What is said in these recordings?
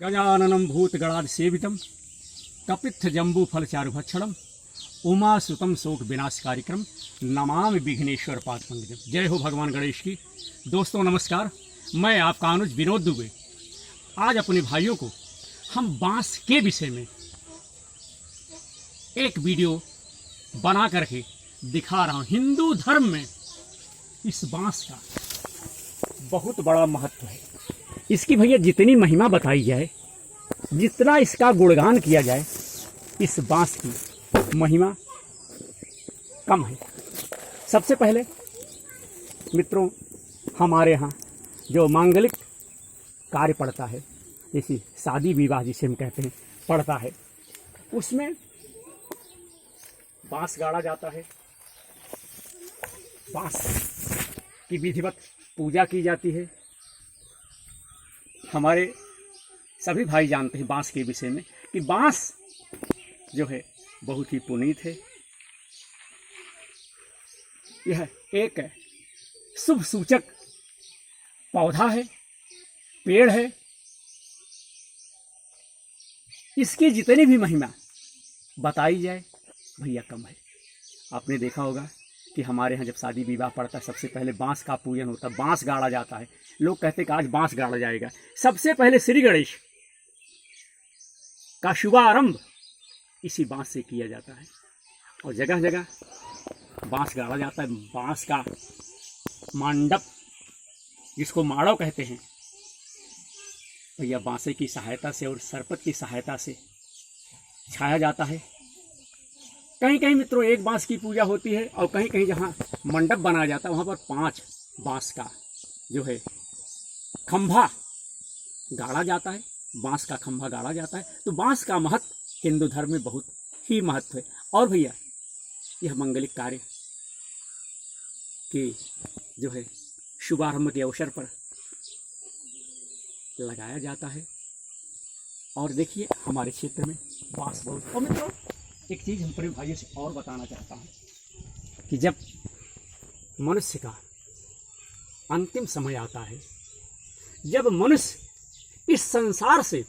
गजाननं भूतगणाधिसेवितं कपित्थजम्बूफलचारुभक्षणं उमासुतं शोक विनाशकारिक्रम नमामि विघ्नेश्वर पादपंकजं। जय हो भगवान गणेश की। दोस्तों नमस्कार, मैं आपका अनुज विनोद दुबे। आज अपने भाइयों को हम बांस के विषय में एक वीडियो बना करके दिखा रहा हूँ। हिंदू धर्म में इस बांस का बहुत बड़ा महत्व है। इसकी भैया जितनी महिमा बताई जाए, जितना इसका गुणगान किया जाए, इस बांस की महिमा कम है। सबसे पहले मित्रों, हमारे यहाँ जो मांगलिक कार्य पड़ता है, जैसे शादी विवाह जिसे हम कहते हैं पड़ता है, उसमें बांस गाड़ा जाता है। बांस की विधिवत पूजा की जाती है। हमारे सभी भाई जानते हैं बांस के विषय में कि बांस जो है बहुत ही पुनीत है। यह एक शुभ सूचक पौधा है, पेड़ है। इसकी जितनी भी महिमा बताई जाए भैया कम है। आपने देखा होगा कि हमारे यहाँ जब शादी विवाह पड़ता है, सबसे पहले बांस का पूजन होता है, बांस गाड़ा जाता है। लोग कहते हैं कि आज बांस गाड़ा जाएगा। सबसे पहले श्री गणेश का शुभारंभ इसी बांस से किया जाता है और जगह जगह बांस गाड़ा जाता है। बांस का मंडप, जिसको माड़व कहते हैं, भैया बांसे की सहायता से और सरपत की सहायता से छाया जाता है। कहीं कहीं मित्रों एक बांस की पूजा होती है और कहीं कहीं जहाँ मंडप बनाया जाता है वहाँ पर 5 बांस का जो है खंभा गाड़ा जाता है। बांस का खंभा गाड़ा जाता है। तो बांस का महत्व हिंदू धर्म में बहुत ही महत्व है। और भैया यह मंगलिक कार्य के जो है शुभारंभ के अवसर पर लगाया जाता है। और देखिए हमारे क्षेत्र में बांस बहुत। और मित्रों एक चीज़ हम प्रेम भाइयों से और बताना चाहता हूँ कि जब मनुष्य का अंतिम समय आता है, जब मनुष्य इस संसार से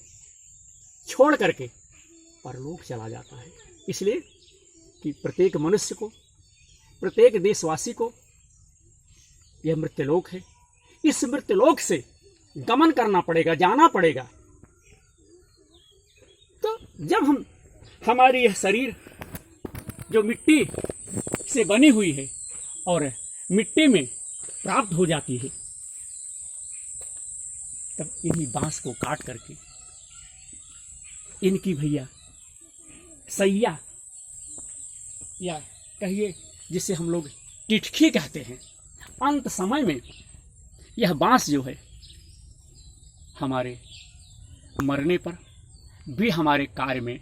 छोड़ करके परलोक चला जाता है, इसलिए कि प्रत्येक मनुष्य को, प्रत्येक देशवासी को यह मृत्युलोक है। इस मृत्युलोक से गमन करना पड़ेगा, जाना पड़ेगा। तो जब हमारी यह शरीर जो मिट्टी से बनी हुई है और मिट्टी में प्राप्त हो जाती है, तब इन्हीं बांस को काट करके इनकी भैया सैया, या कहिए जिसे हम लोग टिटकी कहते हैं, अंत समय में यह बांस जो है हमारे मरने पर भी हमारे कार्य में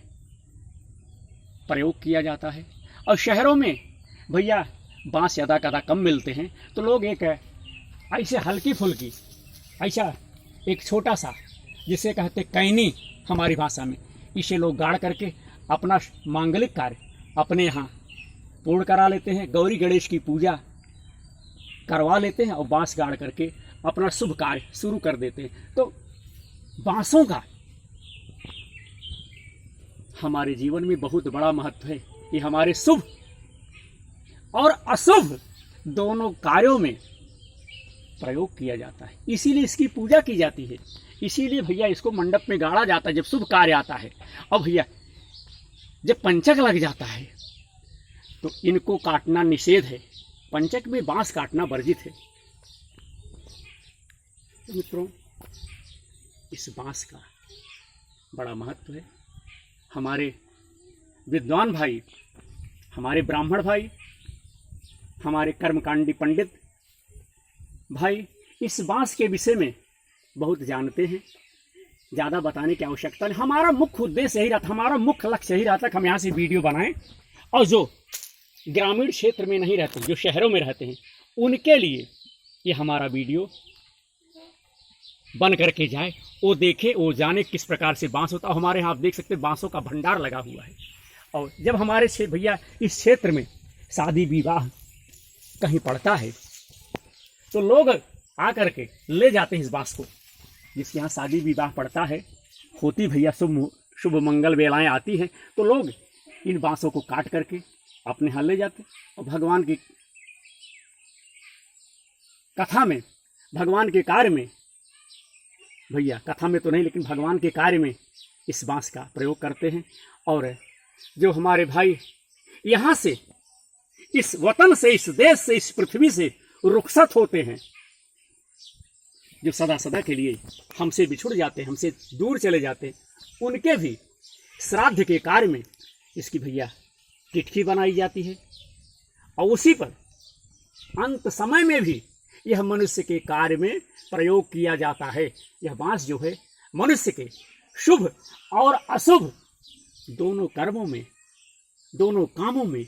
प्रयोग किया जाता है। और शहरों में भैया बांस यदा कदा कम मिलते हैं, तो लोग एक ऐसे हल्की फुल्की, ऐसा एक छोटा सा जिसे कहते कैनी हमारी भाषा में, इसे लोग गाड़ करके अपना मांगलिक कार्य अपने यहाँ पूर्ण करा लेते हैं। गौरी गणेश की पूजा करवा लेते हैं और बांस गाड़ करके अपना शुभ कार्य शुरू कर देते हैं। तो बांसों का हमारे जीवन में बहुत बड़ा महत्व है कि हमारे शुभ और अशुभ दोनों कार्यों में प्रयोग किया जाता है। इसीलिए इसकी पूजा की जाती है। इसीलिए भैया इसको मंडप में गाड़ा जाता है जब शुभ कार्य आता है। और भैया जब पंचक लग जाता है तो इनको काटना निषेध है। पंचक में बांस काटना वर्जित है। तो मित्रों इस बांस का बड़ा महत्व है। हमारे विद्वान भाई, हमारे ब्राह्मण भाई, हमारे कर्मकांडी पंडित भाई इस बांस के विषय में बहुत जानते हैं। ज़्यादा बताने की आवश्यकता नहीं। हमारा मुख्य उद्देश्य यही रहता, हमारा मुख्य लक्ष्य यही रहता कि हम यहाँ से वीडियो बनाएं और जो ग्रामीण क्षेत्र में नहीं रहते, जो शहरों में रहते हैं, उनके लिए ये हमारा वीडियो बन करके जाए, वो देखे, वो जाने किस प्रकार से बांस होता है। हमारे यहाँ आप देख सकते हैं बांसों का भंडार लगा हुआ है। और जब हमारे भैया इस क्षेत्र में शादी विवाह कहीं पड़ता है तो लोग आ करके ले जाते हैं इस बांस को। जिसके यहाँ शादी विवाह पड़ता है होती भैया शुभ मंगल वेलाएं आती हैं तो लोग इन बांसों को काट करके अपने यहाँ ले जाते और भगवान की कथा में, भगवान के कार्य में, भैया कथा में तो नहीं लेकिन भगवान के कार्य में इस बांस का प्रयोग करते हैं। और जो हमारे भाई यहाँ से, इस वतन से, इस देश से, इस पृथ्वी से रुखसत होते हैं, जो सदा सदा के लिए हमसे बिछुड़ जाते हैं, हमसे दूर चले जाते हैं, उनके भी श्राद्ध के कार्य में इसकी भैया किटकी बनाई जाती है। और उसी पर अंत समय में भी यह मनुष्य के कार्य में प्रयोग किया जाता है। यह बांस जो है मनुष्य के शुभ और अशुभ दोनों कर्मों में, दोनों कामों में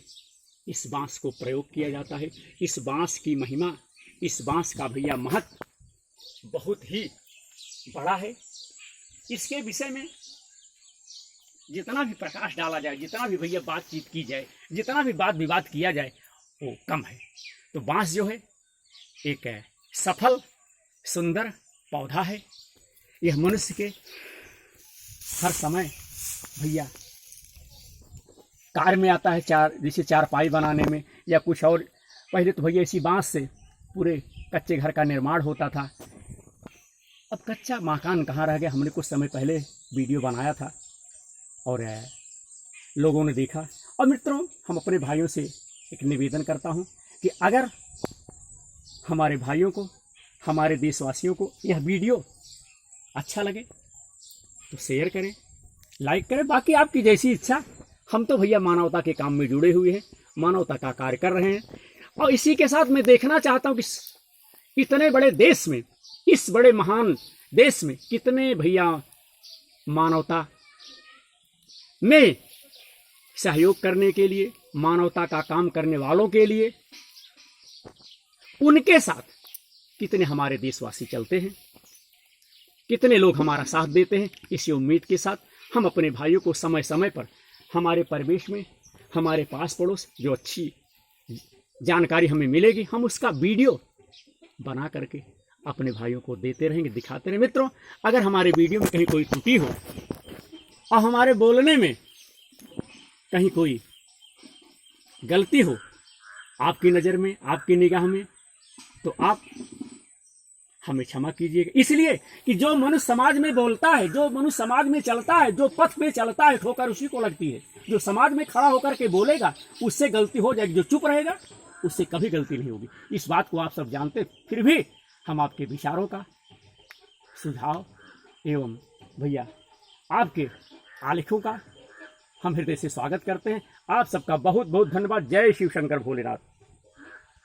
इस बांस को प्रयोग किया जाता है। इस बांस की महिमा, इस बांस का भैया महत्व बहुत ही बड़ा है। इसके विषय में जितना भी प्रकाश डाला जाए, जितना भी भैया बातचीत की जाए, जितना भी वाद विवाद किया जाए वो कम है। तो बांस जो है एक सफल सुंदर पौधा है। यह मनुष्य के हर समय भैया कार्य में आता है, जैसे चारपाई बनाने में या कुछ और। पहले तो भैया इसी बांस से पूरे कच्चे घर का निर्माण होता था। अब कच्चा मकान कहाँ रह गया। हमने कुछ समय पहले वीडियो बनाया था और लोगों ने देखा। और मित्रों, हम अपने भाइयों से एक निवेदन करता हूँ कि अगर हमारे भाइयों को, हमारे देशवासियों को यह वीडियो अच्छा लगे तो शेयर करें, लाइक करें। बाकी आपकी जैसी इच्छा। हम तो भैया मानवता के काम में जुड़े हुए हैं, मानवता का कार्य कर रहे हैं। और इसी के साथ मैं देखना चाहता हूँ कि इतने बड़े देश में, इस बड़े महान देश में कितने भैया मानवता में सहयोग करने के लिए, मानवता का काम करने वालों के लिए, उनके साथ कितने हमारे देशवासी चलते हैं, कितने लोग हमारा साथ देते हैं। इसी उम्मीद के साथ हम अपने भाइयों को समय समय पर हमारे परिवेश में, हमारे पास पड़ोस जो अच्छी जानकारी हमें मिलेगी, हम उसका वीडियो बना करके अपने भाइयों को देते रहेंगे, दिखाते रहेंगे। मित्रों, अगर हमारे वीडियो में कहीं कोई त्रुटि हो और हमारे बोलने में कहीं कोई गलती हो आपकी नज़र में, आपकी निगाह में, तो आप हमें क्षमा कीजिएगा। इसलिए कि जो मनुष्य समाज में बोलता है, जो मनुष्य समाज में चलता है, जो पथ पे चलता है, ठोकर उसी को लगती है। जो समाज में खड़ा होकर के बोलेगा उससे गलती हो जाएगी, जो चुप रहेगा उससे कभी गलती नहीं होगी। इस बात को आप सब जानते, फिर भी हम आपके विचारों का सुझाव एवं भैया आपके आलेखों का हम हृदय से स्वागत करते हैं। आप सबका बहुत बहुत धन्यवाद। जय शिव शंकर भोलेनाथ।